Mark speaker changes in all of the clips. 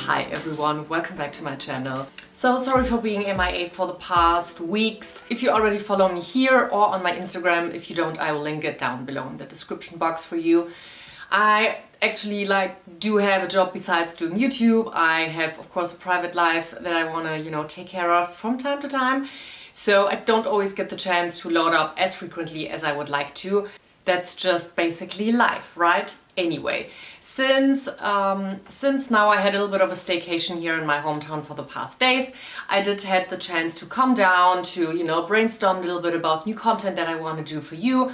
Speaker 1: Hi everyone, welcome back to my channel. So sorry for being MIA for the past weeks. If you already follow me here or on my Instagram, if you don't, I will link it down below in the description box for you. I actually do have a job besides doing YouTube. I have of course a private life that I want to, take care of from time to time. So I don't always get the chance to load up as frequently as I would like to. That's just basically life, right? Anyway, since now I had a little bit of a staycation here in my hometown for the past days, I did had the chance to come down to, brainstorm a little bit about new content that I want to do for you.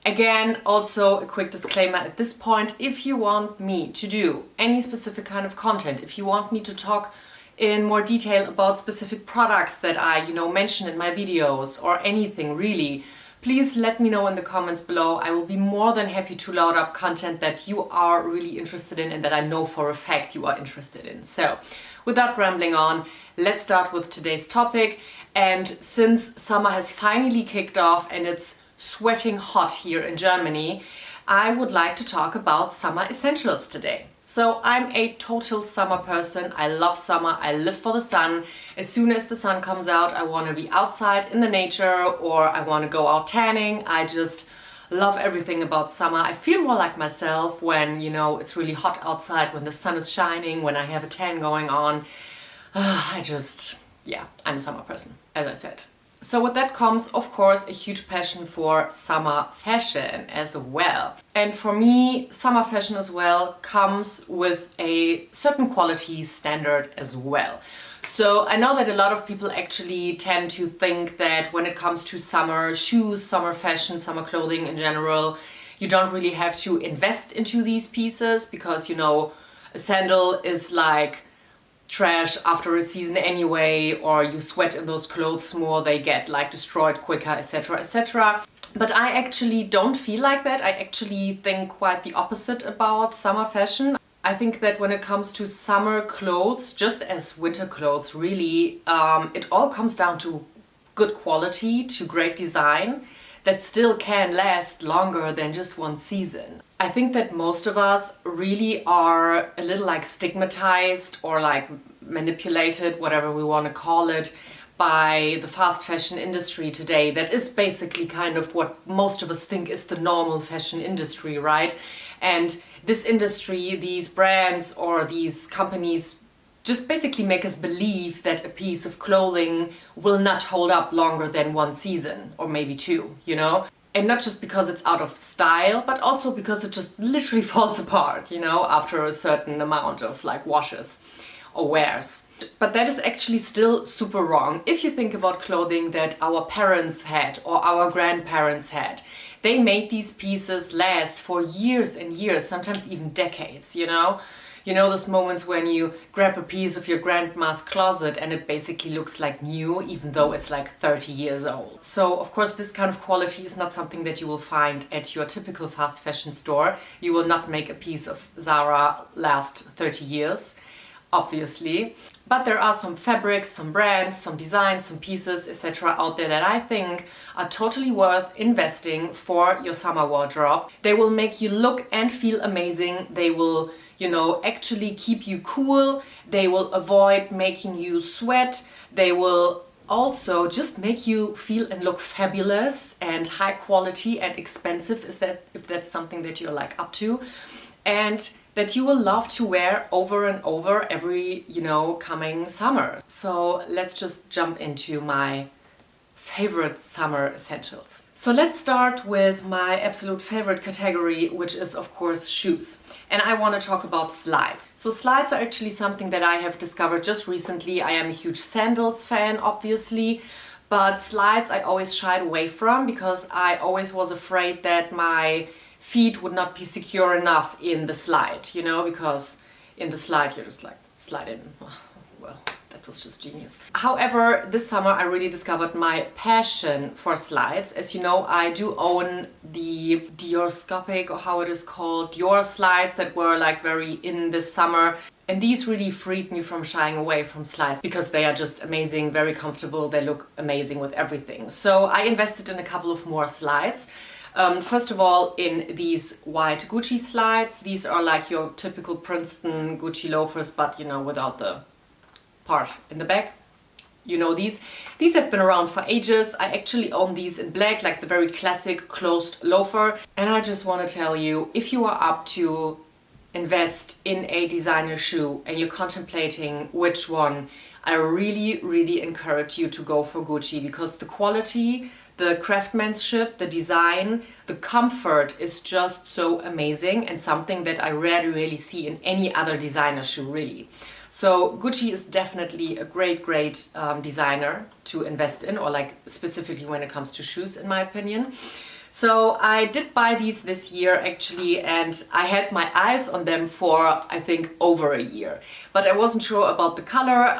Speaker 1: Again, also a quick disclaimer at this point, if you want me to do any specific kind of content, if you want me to talk in more detail about specific products that I, mention in my videos or anything really, please let me know in the comments below. I will be more than happy to load up content that you are really interested in and that I know for a fact you are interested in. So, without rambling on, let's start with today's topic. And since summer has finally kicked off and it's sweating hot here in Germany, I would like to talk about summer essentials today. So I'm a total summer person. I love summer. I live for the sun. As soon as the sun comes out, I want to be outside in the nature or I want to go out tanning. I just love everything about summer. I feel more like myself when, it's really hot outside, when the sun is shining, when I have a tan going on. I'm a summer person, as I said. So with that comes, of course, a huge passion for summer fashion as well. And for me, summer fashion as well comes with a certain quality standard as well. So I know that a lot of people actually tend to think that when it comes to summer shoes, summer fashion, summer clothing in general, you don't really have to invest into these pieces because, a sandal is like trash after a season anyway, or you sweat in those clothes more, they get destroyed quicker, etc, etc. But I actually don't feel like that. I actually think quite the opposite about summer fashion. I think that when it comes to summer clothes, just as winter clothes really, it all comes down to good quality, to great design that still can last longer than just one season. I think that most of us really are a little stigmatized or manipulated, whatever we want to call it, by the fast fashion industry today. That is basically kind of what most of us think is the normal fashion industry, right? And this industry, these brands or these companies just basically make us believe that a piece of clothing will not hold up longer than one season or maybe two, And not just because it's out of style, but also because it just literally falls apart, after a certain amount of washes or wears. But that is actually still super wrong. If you think about clothing that our parents had or our grandparents had, they made these pieces last for years and years, sometimes even decades, those moments when you grab a piece of your grandma's closet and it basically looks like new, even though it's 30 years old. So, of course, this kind of quality is not something that you will find at your typical fast fashion store. You will not make a piece of Zara last 30 years, obviously. But there are some fabrics, some brands, some designs, some pieces, etc. out there that I think are totally worth investing for your summer wardrobe. They will make you look and feel amazing. They will actually keep you cool. They will avoid making you sweat. They will also just make you feel and look fabulous and high quality and expensive, if that's something that you're up to. And that you will love to wear over and over every, coming summer. So let's just jump into my favorite summer essentials. So let's start with my absolute favorite category, which is of course shoes. And I want to talk about slides. So slides are actually something that I have discovered just recently. I am a huge sandals fan, obviously, but slides I always shied away from because I always was afraid that my feet would not be secure enough in the slide, because in the slide you're just slide in. Well, that was just genius. However, this summer I really discovered my passion for slides. As you know, I do own the Dior or how it is called, Dior slides that were very in this summer. And these really freed me from shying away from slides because they are just amazing, very comfortable, they look amazing with everything. So I invested in a couple of more slides. First of all, in these white Gucci slides. These are like your typical Princeton Gucci loafers, but you know, without the part in the back. You know these. These have been around for ages. I actually own these in black, like the very classic closed loafer. And I just want to tell you, if you are up to invest in a designer shoe and you're contemplating which one, I really, really encourage you to go for Gucci, because the quality, the craftsmanship, the design, the comfort is just so amazing, and something that I rarely see in any other designer shoe, really. So Gucci is definitely a great designer to invest in, or like specifically when it comes to shoes, in my opinion. So I did buy these this year actually, and I had my eyes on them for I think over a year, but I wasn't sure about the color.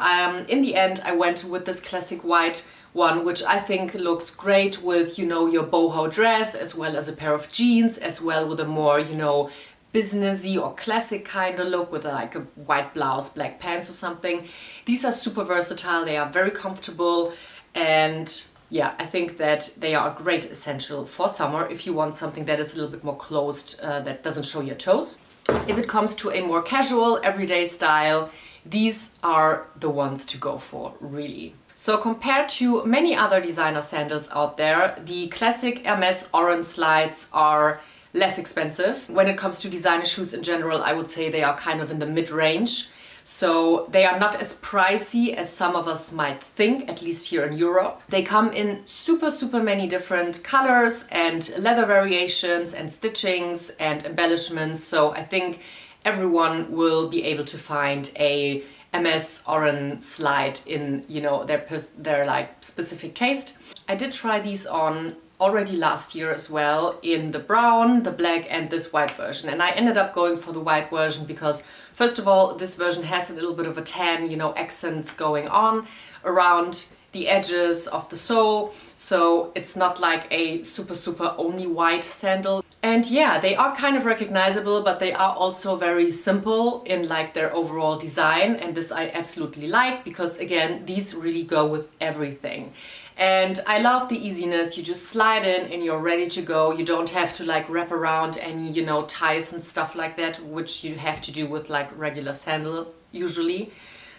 Speaker 1: In the end I went with this classic white one, which I think looks great with, you know, your boho dress, as well as a pair of jeans, as well with a more, you know, businessy or classic kind of look with like a white blouse, black pants or something. These are super versatile, they are very comfortable, and yeah, I think that they are a great essential for summer if you want something that is a little bit more closed, that doesn't show your toes. If it comes to a more casual, everyday style, these are the ones to go for, really. So compared to many other designer sandals out there, the classic Hermes orange slides are less expensive. When it comes to designer shoes in general, I would say they are kind of in the mid-range. So they are not as pricey as some of us might think, at least here in Europe. They come in super many different colors and leather variations and stitchings and embellishments. So I think everyone will be able to find a MS orange slide in, you know, their like specific taste. I did try these on already last year as well, in the brown, the black and this white version, and I ended up going for the white version because first of all, this version has a little bit of a tan, you know, accents going on around the edges of the sole, so it's not like a super only white sandal. And yeah, they are kind of recognizable, but they are also very simple in like their overall design, and this I absolutely like, because again, these really go with everything. And I love the easiness. You just slide in and you're ready to go. You don't have to like wrap around any, you know, ties and stuff like that, which you have to do with like regular sandal usually.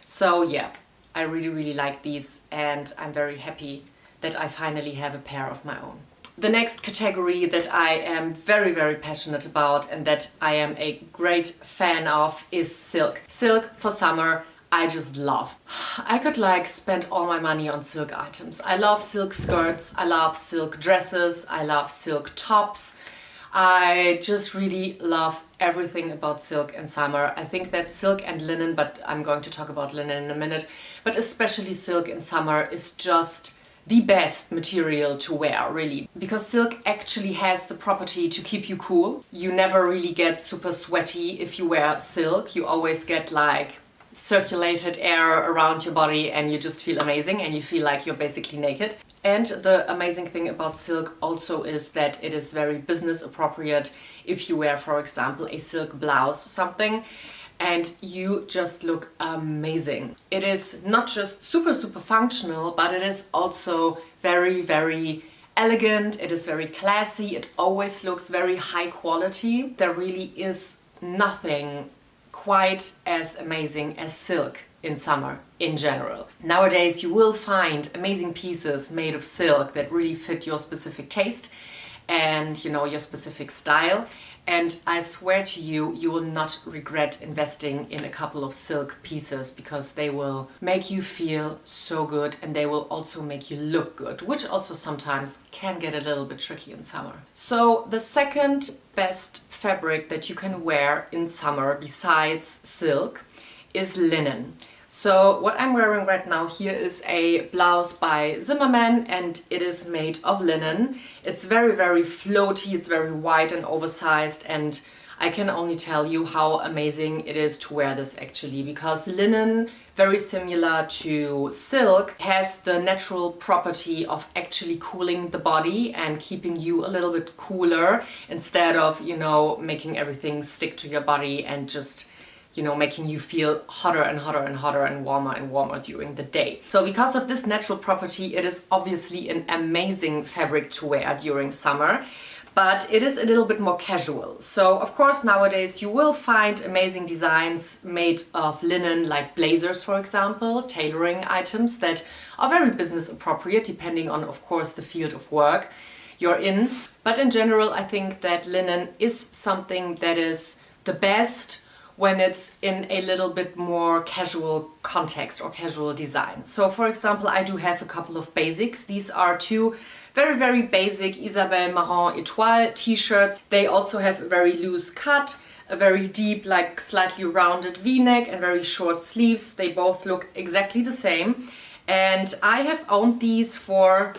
Speaker 1: So yeah, I really like these, and I'm very happy that I finally have a pair of my own. The next category that I am very passionate about and that I am a great fan of is silk. Silk for summer, I just love. I could like spend all my money on silk items. I love silk skirts, I love silk dresses, I love silk tops. I just really love everything about silk in summer. I think that silk and linen, but I'm going to talk about linen in a minute, but especially silk in summer is just the best material to wear, really, because silk actually has the property to keep you cool. You never really get super sweaty if you wear silk. You always get like circulated air around your body and you just feel amazing and you feel like you're basically naked. And the amazing thing about silk also is that it is very business appropriate if you wear, for example, a silk blouse or something, and you just look amazing. It is not just super functional, but it is also very elegant. It is very classy. It always looks very high quality. There really is nothing quite as amazing as silk in summer in general. Nowadays you will find amazing pieces made of silk that really fit your specific taste and, you know, your specific style. And I swear to you, you will not regret investing in a couple of silk pieces, because they will make you feel so good and they will also make you look good, which also sometimes can get a little bit tricky in summer. So the second best fabric that you can wear in summer besides silk is linen. So what I'm wearing right now here is a blouse by Zimmermann, and it is made of linen. It's very floaty, it's very wide and oversized, and I can only tell you how amazing it is to wear this actually, because linen, very similar to silk, has the natural property of actually cooling the body and keeping you a little bit cooler instead of, you know, making everything stick to your body and just, you know, making you feel hotter and warmer during the day. So because of this natural property, it is obviously an amazing fabric to wear during summer. but it is a little bit more casual. So of course nowadays you will find amazing designs made of linen, like blazers for example, tailoring items that are very business appropriate depending on, of course, the field of work you're in. But in general, I think that linen is something that is the best when it's in a little bit more casual context or casual design. So for example, I do have a couple of basics. These are two very basic Isabelle Marant Etoile t-shirts. They also have a very loose cut, a very deep, like slightly rounded v-neck and very short sleeves. They both look exactly the same. And I have owned these for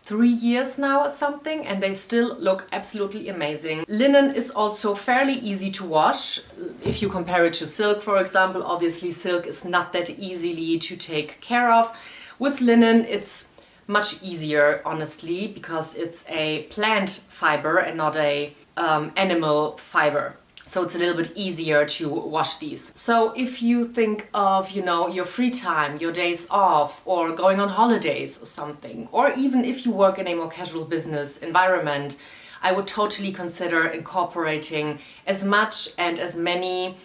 Speaker 1: 3 years now or something, and they still look absolutely amazing. Linen is also fairly easy to wash. If you compare it to silk, for example, obviously silk is not that easily to take care of. With linen, it's much easier, honestly, because it's a plant fiber and not a animal fiber. So it's a little bit easier to wash these. So if you think of, you know, your free time, your days off, or going on holidays or something, or even if you work in a more casual business environment, I would totally consider incorporating as much and as many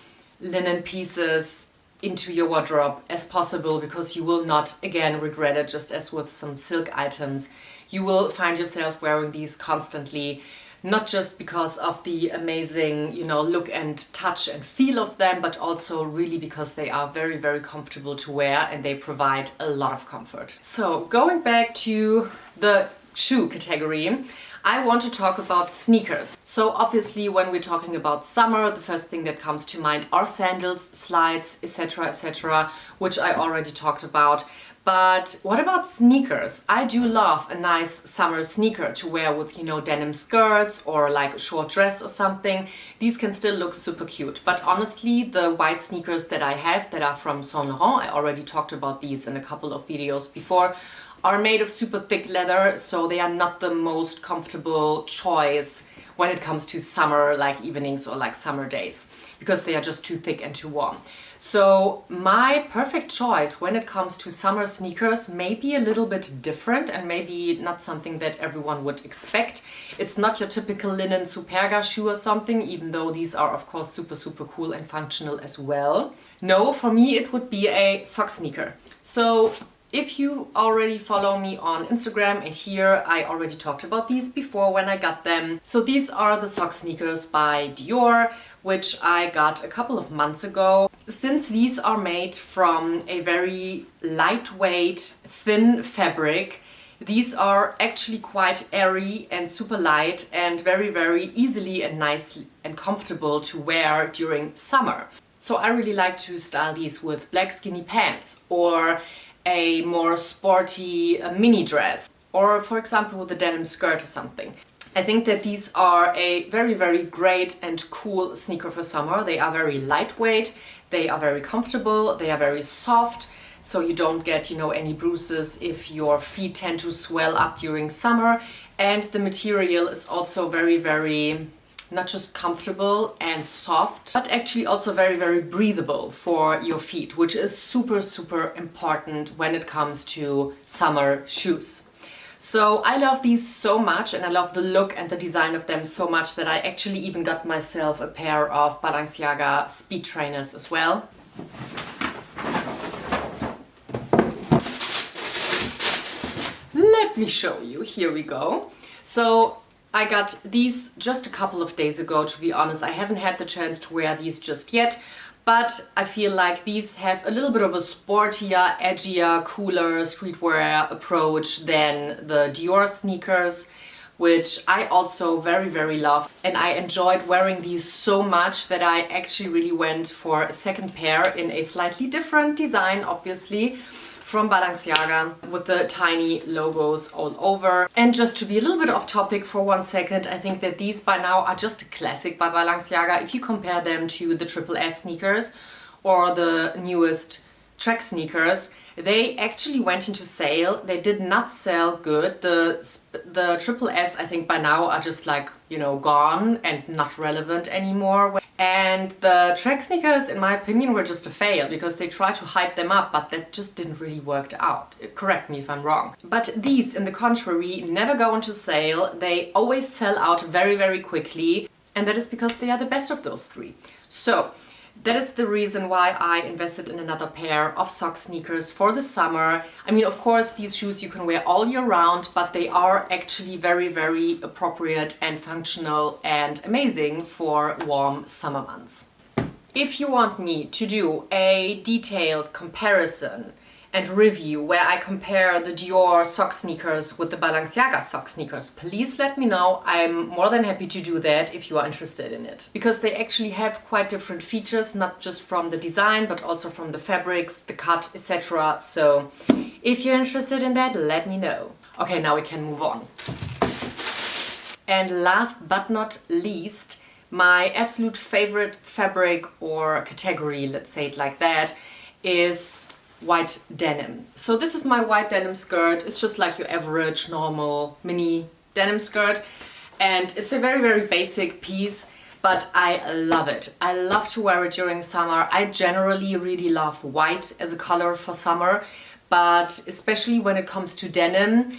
Speaker 1: linen pieces into your wardrobe as possible, because you will not, again, regret it, just as with some silk items. You will find yourself wearing these constantly, not just because of the amazing, you know, look and touch and feel of them, but also really because they are very comfortable to wear and they provide a lot of comfort. So going back to the shoe category, I want to talk about sneakers. So obviously when we're talking about summer, the first thing that comes to mind are sandals, slides, etc., which I already talked about. But what about sneakers? I do love a nice summer sneaker to wear with, you know, denim skirts or like a short dress or something. These can still look super cute. But honestly, the white sneakers that I have that are from Saint Laurent, I already talked about these in a couple of videos before, are made of super thick leather, so they are not the most comfortable choice when it comes to summer like evenings or like summer days, because they are just too thick and too warm. So my perfect choice when it comes to summer sneakers may be a little bit different and maybe not something that everyone would expect. It's not your typical linen Superga shoe or something, even though these are of course super cool and functional as well. No, for me it would be a sock sneaker. So if you already follow me on Instagram, and here I already talked about these before when I got them. So these are the sock sneakers by Dior, which I got a couple of months ago. Since these are made from a very lightweight, thin fabric, these are actually quite airy and super light and very easily and nice and comfortable to wear during summer. So I really like to style these with black skinny pants or a more sporty mini dress, or for example with a denim skirt or something. I think that these are a very great and cool sneaker for summer. They are very lightweight, they are very comfortable, they are very soft, so you don't get, you know, any bruises if your feet tend to swell up during summer. And the material is also very not just comfortable and soft, but actually also very breathable for your feet, which is super important when it comes to summer shoes. So I love these so much, and I love the look and the design of them so much that I actually even got myself a pair of Balenciaga speed trainers as well. Let me show you, here we go. So I got these just a couple of days ago, to be honest. I haven't had the chance to wear these just yet, but I feel like these have a little bit of a sportier, edgier, cooler streetwear approach than the Dior sneakers, which I also very love. And I enjoyed wearing these so much that I actually really went for a second pair in a slightly different design, obviously, from Balenciaga, with the tiny logos all over. And just to be a little bit off topic for 1 second, I think that these by now are just a classic by Balenciaga. If you compare them to the Triple S sneakers or the newest Trek sneakers, They actually went into sale. They did not sell good. The triple S, I think by now are just like, you know, gone and not relevant anymore. And the track sneakers, in my opinion, were just a fail because they tried to hype them up, but that just didn't really work out. Correct me if I'm wrong. But these, in the contrary, never go into sale. They always sell out very, very quickly. And that is because they are the best of those three. So that is the reason why I invested in another pair of sock sneakers for the summer. I mean, of course, these shoes you can wear all year round, but they are actually very, very appropriate and functional and amazing for warm summer months. If you want me to do a detailed comparison and review where I compare the Dior sock sneakers with the Balenciaga sock sneakers, please let me know. I'm more than happy to do that if you are interested in it. Because they actually have quite different features, not just from the design, but also from the fabrics, the cut, etc. So if you're interested in that, let me know. Okay, now we can move on. And last but not least, my absolute favorite fabric or category, let's say it like that, is white denim. So this is my white denim skirt. It's just like your average normal mini denim skirt, and it's a very, very basic piece, but I love it. I love to wear it during summer. I generally really love white as a color for summer, but especially when it comes to denim,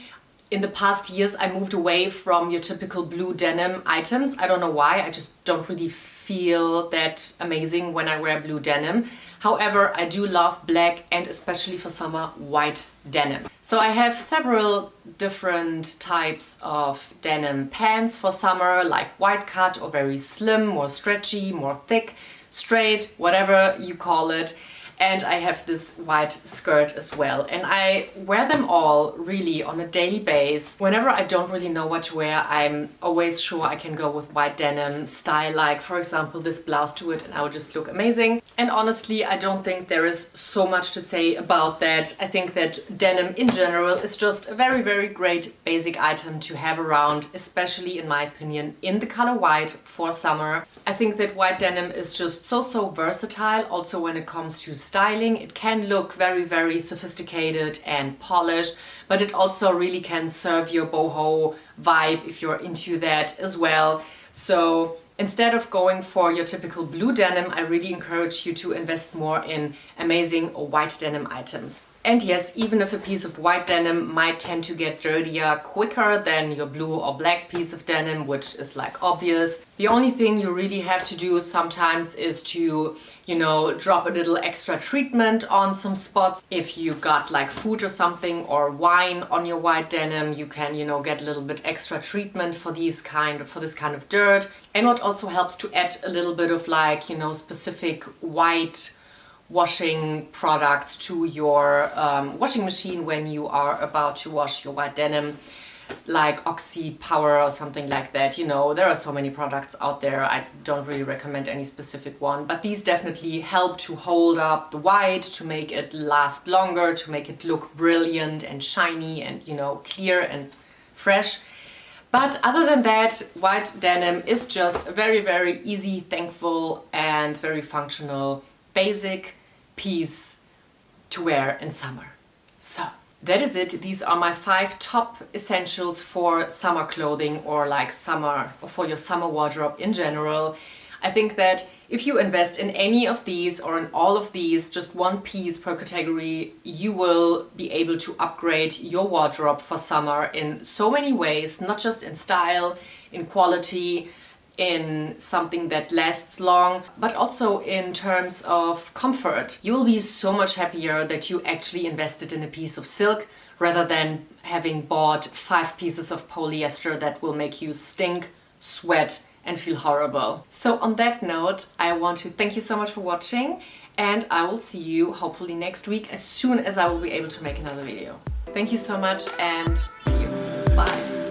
Speaker 1: in the past years I moved away from your typical blue denim items. I don't know why, I just don't really feel that amazing when I wear blue denim. However, I do love black and especially for summer, white denim. So I have several different types of denim pants for summer, like wide cut or very slim, more stretchy, more thick, straight, whatever you call it. And I have this white skirt as well. And I wear them all really on a daily basis. Whenever I don't really know what to wear, I'm always sure I can go with white denim style, like for example this blouse to it, and I would just look amazing. And honestly, I don't think there is so much to say about that. I think that denim in general is just a very, very great basic item to have around, especially in my opinion, in the color white for summer. I think that white denim is just so versatile. Also when it comes to styling, it can look very, very sophisticated and polished, but it also really can serve your boho vibe if you're into that as well. So instead of going for your typical blue denim, I really encourage you to invest more in amazing white denim items. And yes, even if a piece of white denim might tend to get dirtier quicker than your blue or black piece of denim, which is like obvious, the only thing you really have to do sometimes is to, you know, drop a little extra treatment on some spots. If you got like food or something or wine on your white denim, you can, you know, get a little bit extra treatment for this kind of dirt. And what also helps to add a little bit of like, you know, specific white washing products to your washing machine when you are about to wash your white denim, like Oxy Power or something like that. You know, there are so many products out there. I don't really recommend any specific one, but these definitely help to hold up the white, to make it last longer, to make it look brilliant and shiny and, you know, clear and fresh. But other than that, white denim is just a very, very easy, thankful and very functional basic piece to wear in summer. So that is it. These are my 5 top essentials for summer clothing, or like summer, or for your summer wardrobe in general. I think that if you invest in any of these or in all of these, just one piece per category, you will be able to upgrade your wardrobe for summer in so many ways, not just in style, in quality, in something that lasts long, but also in terms of comfort. You will be so much happier that you actually invested in a piece of silk rather than having bought 5 pieces of polyester that will make you stink, sweat and feel horrible. So on that note, I want to thank you so much for watching, and I will see you hopefully next week as soon as I will be able to make another video. Thank you so much and see you. Bye.